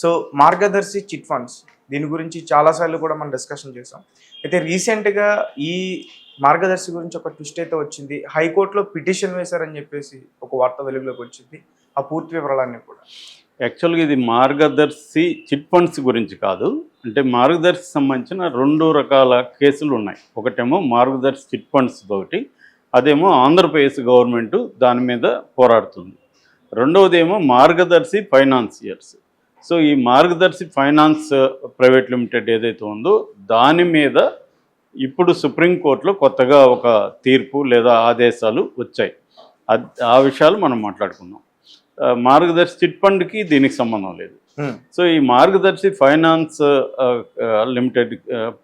So మార్గదర్శి chit funds దీని గురించి చాలాసార్లు కూడా మనం డిస్కషన్ చేసాం. అయితే రీసెంట్గా ఈ మార్గదర్శి గురించి ఒక ట్విస్ట్ అయితే వచ్చింది. హైకోర్టులో పిటిషన్ వేశారని చెప్పేసి ఒక వార్త వెలుగులోకి వచ్చింది. ఆ పూర్తి వివరాలన్నీ కూడా. యాక్చువల్గా ఇది మార్గదర్శి చిట్ ఫండ్స్ గురించి కాదు. అంటే మార్గదర్శి సంబంధించిన 2 రకాల కేసులు ఉన్నాయి. ఒకటేమో మార్గదర్శి చిట్ ఫండ్స్ తోటి, అదేమో ఆంధ్రప్రదేశ్ గవర్నమెంట్ దాని మీద పోరాడుతుంది. రెండవదేమో మార్గదర్శి ఫైనాన్సియర్స్. సో ఈ మార్గదర్శి ఫైనాన్స్ ప్రైవేట్ లిమిటెడ్ ఏదైతే ఉందో దాని మీద ఇప్పుడు సుప్రీంకోర్టులో కొత్తగా ఒక తీర్పు లేదా ఆదేశాలు వచ్చాయి. ఆ విషయాలు మనం మాట్లాడుకుందాం. మార్గదర్శి చిట్ ఫండ్కి దీనికి సంబంధం లేదు. సో ఈ మార్గదర్శి ఫైనాన్స్ లిమిటెడ్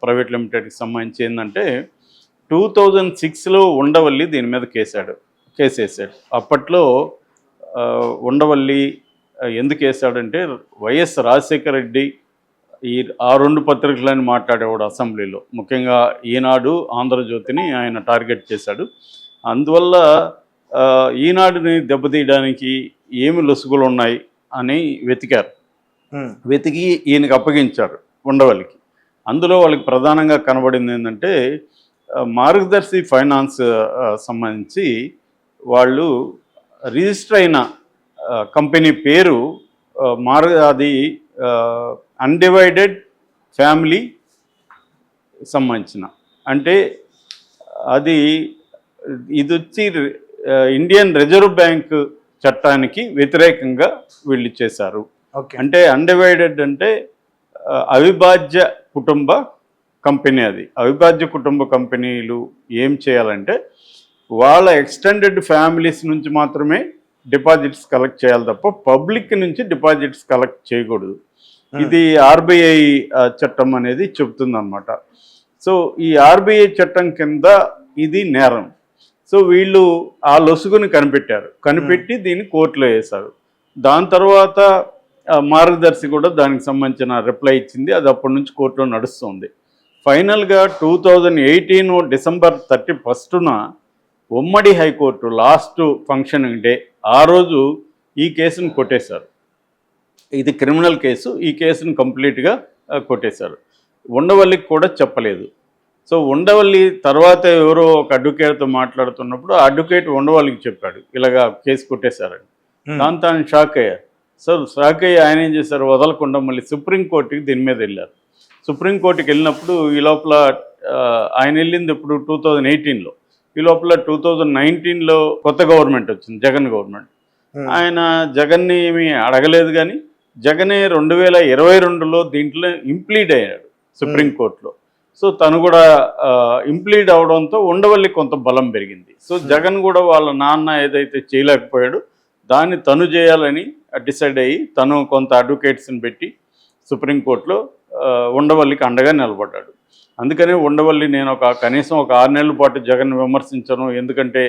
ప్రైవేట్ లిమిటెడ్కి సంబంధించి ఏంటంటే 2006లో ఉండవల్లి దీని మీద కేసేసాడు. అప్పట్లో ఉండవల్లి ఎందుకు వేసాడంటే వైఎస్ రాజశేఖర రెడ్డి ఆ 2 పత్రికలని మాట్లాడేవాడు అసెంబ్లీలో, ముఖ్యంగా ఈనాడు, ఆంధ్రజ్యోతిని ఆయన టార్గెట్ చేశాడు. అందువల్ల ఈనాడుని దెబ్బతీయడానికి ఏమి లొసుగులు ఉన్నాయి అని వెతికి ఈయనకి అప్పగించారు ఉండవల్లికి. అందులో వాళ్ళకి ప్రధానంగా కనబడింది ఏంటంటే మార్గదర్శి ఫైనాన్స్ సంబంధించి వాళ్ళు రిజిస్టర్ అయిన కంపెనీ పేరు అది అన్డివైడెడ్ ఫ్యామిలీ సంబంధించిన, అంటే ఇది వచ్చి ఇండియన్ రిజర్వ్ బ్యాంక్ చట్టానికి వ్యతిరేకంగా వీళ్ళు చేశారు. అంటే అన్డివైడెడ్ అంటే అవిభాజ్య కుటుంబ కంపెనీ. అది అవిభాజ్య కుటుంబ కంపెనీలు ఏం చేయాలంటే వాళ్ళ ఎక్స్టెండెడ్ ఫ్యామిలీస్ నుంచి మాత్రమే డిపాజిట్స్ కలెక్ట్ చేయాలి తప్ప పబ్లిక్ నుంచి డిపాజిట్స్ కలెక్ట్ చేయకూడదు. ఇది ఆర్బీఐ చట్టం అనేది చెబుతుందన్నమాట. సో ఈ ఆర్బీఐ చట్టం కింద ఇది నేరం. సో వీళ్ళు ఆ లొసుగుని కనిపెట్టి దీన్ని కోర్టులో వేశారు. దాని తర్వాత మార్గదర్శి కూడా దానికి సంబంధించిన రిప్లై ఇచ్చింది. అది అప్పటి నుంచి కోర్టులో నడుస్తుంది. ఫైనల్గా 2018 డిసెంబర్ 31న ఉమ్మడి హైకోర్టు లాస్ట్ ఫంక్షనింగ్ డే ఆ రోజు ఈ కేసును కొట్టేశారు. ఇది క్రిమినల్ కేసు. ఈ కేసును కంప్లీట్గా కొట్టేశారు. ఉండవల్లికి కూడా చెప్పలేదు. సో ఉండవల్లి తర్వాత ఎవరో ఒక అడ్వకేట్తో మాట్లాడుతున్నప్పుడు ఆ అడ్వకేట్ ఉండవల్లికి చెప్పాడు ఇలాగా కేసు కొట్టేశారని. దాంతో ఆయన షాక్ అయ్యారు. సో షాక్ అయ్యి ఆయన ఏం చేశారు, వదలకుండా మళ్ళీ సుప్రీంకోర్టుకి దీని మీద వెళ్ళారు. సుప్రీంకోర్టుకి వెళ్ళినప్పుడు ఈ లోపల ఆయన వెళ్ళింది ఇప్పుడు 2018లో. ఈ లోపల 2019లో కొత్త గవర్నమెంట్ వచ్చింది, జగన్ గవర్నమెంట్. ఆయన జగన్ని ఏమీ అడగలేదు, కానీ జగనే 2022లో దీంట్లో ఇంప్లీడ్ అయ్యాడు సుప్రీంకోర్టులో. సో తను కూడా ఇంప్లీడ్ అవడంతో ఉండవల్లి కొంత బలం పెరిగింది. సో జగన్ కూడా వాళ్ళ నాన్న ఏదైతే చేయలేకపోయాడో దాన్ని తను చేయాలని డిసైడ్ అయ్యి తను కొంత అడ్వకేట్స్ని పెట్టి సుప్రీంకోర్టులో ఉండవల్లికి అండగా నిలబడ్డాడు. అందుకనే ఉండవల్లి నేను కనీసం ఒక 6 నెలల పాటు జగన్ విమర్శించను, ఎందుకంటే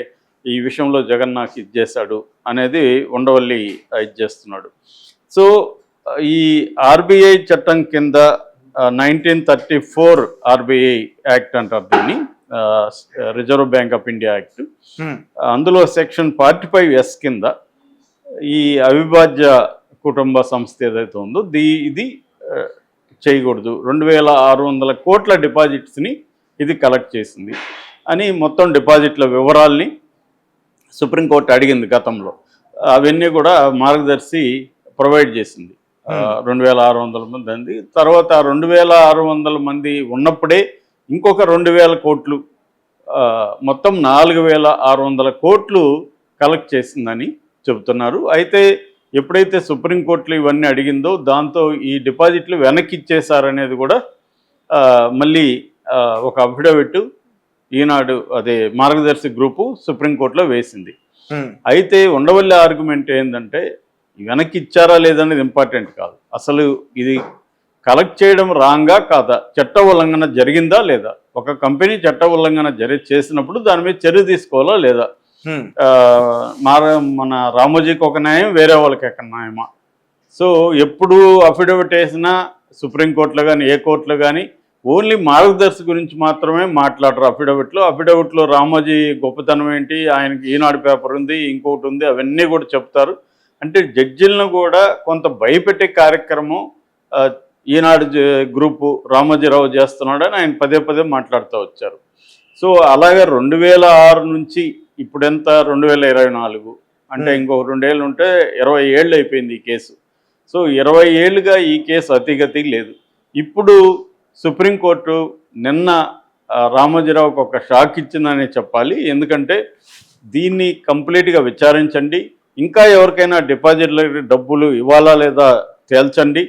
ఈ విషయంలో జగన్ నాకు ఇది చేశాడు అనేది ఉండవల్లి ఇది చేస్తున్నాడు. సో ఈ ఆర్బీఐ చట్టం కింద 1934 ఆర్బీఐ యాక్ట్ అంటారు దీన్ని, reserve bank of India act. అందులో సెక్షన్ 45S కింద ఈ అవిభాజ్య కుటుంబ సంస్థ ఏదైతే ఉందో ఇది చేయకూడదు. 2600 కోట్ల డిపాజిట్స్ని ఇది కలెక్ట్ చేసింది అని మొత్తం డిపాజిట్ల వివరాల్ని సుప్రీంకోర్టు అడిగింది గతంలో. అవన్నీ కూడా మార్గదర్శి ప్రొవైడ్ చేసింది. 2600 మంది అంది. తర్వాత 2600 మంది ఉన్నప్పుడే ఇంకొక 2000 కోట్లు, మొత్తం 4600 కోట్లు కలెక్ట్ చేసిందని చెబుతున్నారు. అయితే ఎప్పుడైతే సుప్రీంకోర్టులో ఇవన్నీ అడిగిందో దాంతో ఈ డిపాజిట్లు వెనక్కి ఇచ్చేశారనేది కూడా మళ్ళీ ఒక అఫిడవిట్ ఈనాడు మార్గదర్శి గ్రూపు సుప్రీంకోర్టులో వేసింది. అయితే ఉండవల్లి ఆర్గ్యుమెంట్ ఏంటంటే వెనక్కి ఇచ్చారా లేదనేది ఇంపార్టెంట్ కాదు, అసలు ఇది కలెక్ట్ చేయడం రాంగా కాదా, చట్ట ఉల్లంఘన జరిగిందా లేదా, ఒక కంపెనీ చట్ట ఉల్లంఘన చేసినప్పుడు దాని మీద చర్య తీసుకోవాలా లేదా, మన రామోజీకి ఒక న్యాయం వేరే వాళ్ళకి ఒక న్యాయమా. సో ఎప్పుడు అఫిడవిట్ వేసినా సుప్రీంకోర్టులో కానీ ఏ కోర్టులో కానీ ఓన్లీ మార్గదర్శి గురించి మాత్రమే మాట్లాడరు. అఫిడవిట్లో రామోజీ గొప్పతనం ఏంటి, ఆయనకి ఈనాడు పేపర్ ఉంది, ఇంకోటి ఉంది, అవన్నీ కూడా చెప్తారు. అంటే జడ్జిలను కూడా కొంత భయపెట్టే కార్యక్రమం ఆ, ఈనాడు గ్రూపు రామోజీరావు చేస్తున్నాడని ఆయన పదే పదే మాట్లాడుతూ వచ్చారు. సో అలాగే 2006 నుంచి ఇప్పుడెంత 2024 అంటే ఇంకొక 2 ఏళ్ళు ఉంటే 20 ఏళ్ళు అయిపోయింది ఈ కేసు. సో 20 ఏళ్ళుగా ఈ కేసు అతిగతి లేదు. ఇప్పుడు సుప్రీంకోర్టు నిన్న రామోజీరావుకు ఒక షాక్ ఇచ్చిందనే చెప్పాలి. ఎందుకంటే దీన్ని కంప్లీట్గా విచారించండి, ఇంకా ఎవరికైనా డిపాజిట్లకి డబ్బులు ఇవ్వాలా లేదా తేల్చండి,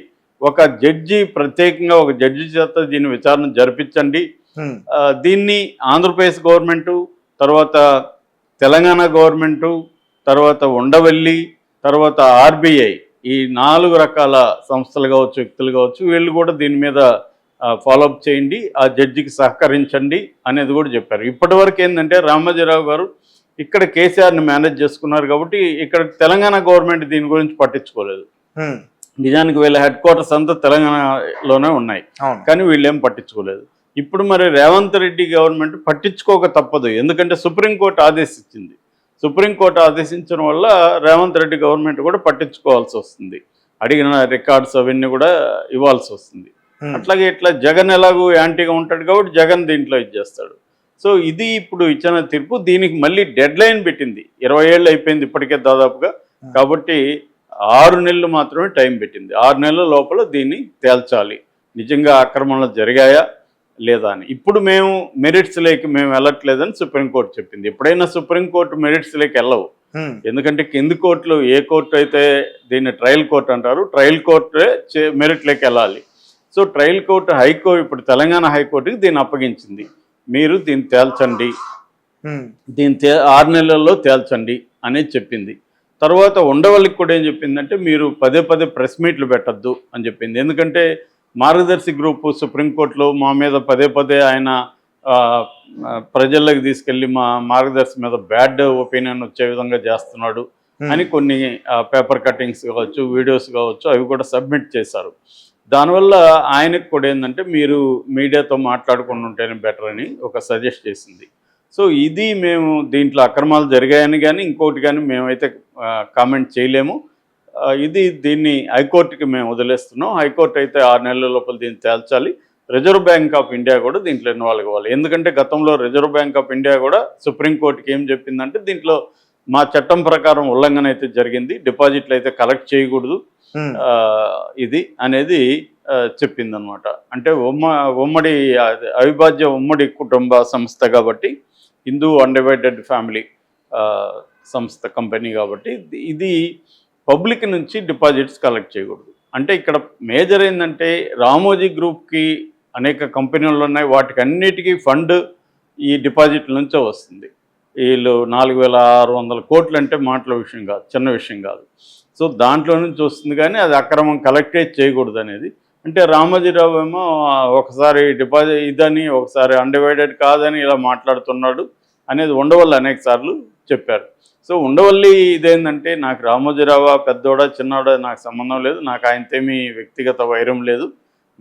ఒక జడ్జి ప్రత్యేకంగా ఒక జడ్జి చేత దీన్ని విచారణ జరిపించండి. దీన్ని ఆంధ్రప్రదేశ్ గవర్నమెంటు, తర్వాత తెలంగాణ గవర్నమెంటు, తర్వాత ఉండవల్లి, తర్వాత ఆర్బీఐ, ఈ 4 రకాల సంస్థలు కావచ్చు, వ్యక్తులు కావచ్చు, వీళ్ళు కూడా దీని మీద ఫాలోఅప్ చేయండి, ఆ జడ్జికి సహకరించండి అనేది కూడా చెప్పారు. ఇప్పటివరకు ఏంటంటే రామోజీరావు గారు ఇక్కడ కేసీఆర్ని మేనేజ్ చేసుకున్నారు కాబట్టి ఇక్కడ తెలంగాణ గవర్నమెంట్ దీని గురించి పట్టించుకోలేదు. నిజానికి వీళ్ళ హెడ్ క్వార్టర్స్ అంతా తెలంగాణలోనే ఉన్నాయి, కానీ వీళ్ళేం పట్టించుకోలేదు. ఇప్పుడు మరి రేవంత్ రెడ్డి గవర్నమెంట్ పట్టించుకోక తప్పదు, ఎందుకంటే సుప్రీంకోర్టు ఆదేశించింది. సుప్రీంకోర్టు ఆదేశించడం వల్ల రేవంత్ రెడ్డి గవర్నమెంట్ కూడా పట్టించుకోవాల్సి వస్తుంది, అడిగిన రికార్డ్స్ అవన్నీ కూడా ఇవ్వాల్సి వస్తుంది. అట్లాగే ఇట్లా జగన్ ఎలాగూ యాంటీగా ఉంటాడు కాబట్టి జగన్ దీంట్లో ఇచ్చేస్తాడు. సో ఇది ఇప్పుడు ఇచ్చిన తీర్పు. దీనికి మళ్ళీ డెడ్ లైన్ పెట్టింది, 20 ఏళ్ళు అయిపోయింది ఇప్పటికే దాదాపుగా, కాబట్టి 6 నెలలు మాత్రమే టైం పెట్టింది. 6 నెలల లోపల దీన్ని తేల్చాలి, నిజంగా ఆక్రమణలు జరిగాయా లేదా అని. ఇప్పుడు మేము మెరిట్స్ లేక మేము వెళ్ళట్లేదని సుప్రీంకోర్టు చెప్పింది. ఎప్పుడైనా సుప్రీంకోర్టు మెరిట్స్ లేక వెళ్ళవు, ఎందుకంటే కింది కోర్టులు ఏ కోర్టు అయితే దీన్ని ట్రయల్ కోర్టు అంటారు, ట్రయల్ కోర్టే మెరిట్ లేక వెళ్ళాలి. సో ట్రయల్ కోర్టు హైకోర్టు ఇప్పుడు తెలంగాణ హైకోర్టుకి దీన్ని అప్పగించింది, మీరు దీన్ని తేల్చండి, దీన్ని 6 నెలల్లో తేల్చండి అనేది చెప్పింది. తర్వాత ఉండవల్లికి కూడా ఏం చెప్పిందంటే మీరు పదే పదే ప్రెస్ మీట్లు పెట్టద్దు అని చెప్పింది. ఎందుకంటే మార్గదర్శి గ్రూపు సుప్రీంకోర్టులో మా మీద పదే పదే ఆయన ప్రజల్లోకి తీసుకెళ్ళి మా మార్గదర్శి మీద బ్యాడ్ ఒపీనియన్ వచ్చే విధంగా చేస్తున్నాడు అని కొన్ని పేపర్ కటింగ్స్ కావచ్చు, వీడియోస్ కావచ్చు, అవి కూడా సబ్మిట్ చేశారు. దానివల్ల ఆయనకు కూడా ఏంటంటే మీరు మీడియాతో మాట్లాడుకుని ఉంటేనే బెటర్ అని ఒక సజెస్ట్ చేసింది. సో ఇది మేము దీంట్లో అక్రమాలు జరిగాయని కానీ ఇంకోటి కానీ మేమైతే కామెంట్ చేయలేము. దీన్ని హైకోర్టుకి మేము వదిలేస్తున్నాం. హైకోర్టు అయితే 6 నెలల లోపల దీన్ని తేల్చాలి. రిజర్వ్ బ్యాంక్ ఆఫ్ ఇండియా కూడా దీంట్లో ఇన్వాల్వ్ అవ్వాలి. ఎందుకంటే గతంలో రిజర్వ్ బ్యాంక్ ఆఫ్ ఇండియా కూడా సుప్రీంకోర్టుకి ఏం చెప్పిందంటే దీంట్లో మా చట్టం ప్రకారం ఉల్లంఘన అయితే జరిగింది, డిపాజిట్లు అయితే కలెక్ట్ చేయకూడదు ఇది అనేది చెప్పిందనమాట. అంటే ఉమ్మడి అవిభాజ్య ఉమ్మడి కుటుంబ సంస్థ కాబట్టి, హిందూ అన్డివైడెడ్ ఫ్యామిలీ సంస్థ కంపెనీ కాబట్టి ఇది పబ్లిక్ నుంచి డిపాజిట్స్ కలెక్ట్ చేయకూడదు. అంటే ఇక్కడ మేజర్ ఏంటంటే రామోజీ గ్రూప్కి అనేక కంపెనీలు ఉన్నాయి, వాటికి అన్నిటికీ ఫండ్ ఈ డిపాజిట్ల నుంచే వస్తుంది. వీళ్ళు 4600 కోట్లు అంటే మాటల విషయం కాదు, చిన్న విషయం కాదు. సో దాంట్లో నుంచి వస్తుంది, కానీ అది అక్రమం కలెక్టే చేయకూడదు అనేది. అంటే రామోజీరావు ఏమో ఒకసారి డిపాజిట్ ఇదని, ఒకసారి అన్డివైడెడ్ కాదని ఇలా మాట్లాడుతున్నాడు అనేది ఉండవల్లి అనేక సార్లు చెప్పారు. సో ఉండవల్లి ఇదేంటంటే నాకు రామోజీరావు పెద్దోడా చిన్నోడా నాకు సంబంధం లేదు, నాకు ఆయనతేమీ వ్యక్తిగత వైరం లేదు,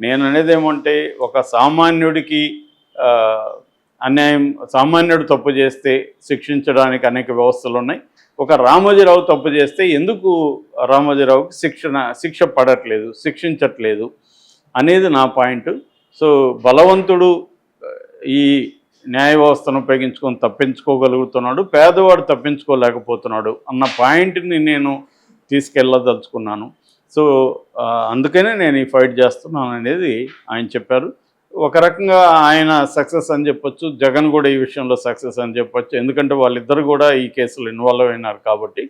నేను అనేది ఏమంటే ఒక సామాన్యుడికి అన్యాయం, సామాన్యుడు తప్పు చేస్తే శిక్షించడానికి అనేక వ్యవస్థలు ఉన్నాయి, ఒక రామోజీరావు తప్పు చేస్తే ఎందుకు రామోజీరావుకి శిక్ష పడట్లేదు, శిక్షించట్లేదు అనేది నా పాయింట్. సో బలవంతుడు ఈ న్యాయ వ్యవస్థను ఉపయోగించుకొని తప్పించుకోగలుగుతున్నాడు, పేదవాడు తప్పించుకోలేకపోతున్నాడు అన్న పాయింట్ని నేను తీసుకెళ్ళదలుచుకున్నాను. సో అందుకనే నేను ఈ ఫైట్ చేస్తున్నాను అనేది ఆయన చెప్పారు. ఒక రకంగా ఆయన సక్సెస్ అని చెప్పొచ్చు, జగన్ కూడా ఈ విషయంలో సక్సెస్ అని చెప్పొచ్చు, ఎందుకంటే వాళ్ళిద్దరు కూడా ఈ కేసులో ఇన్వాల్వ్ అయినారు కాబట్టి.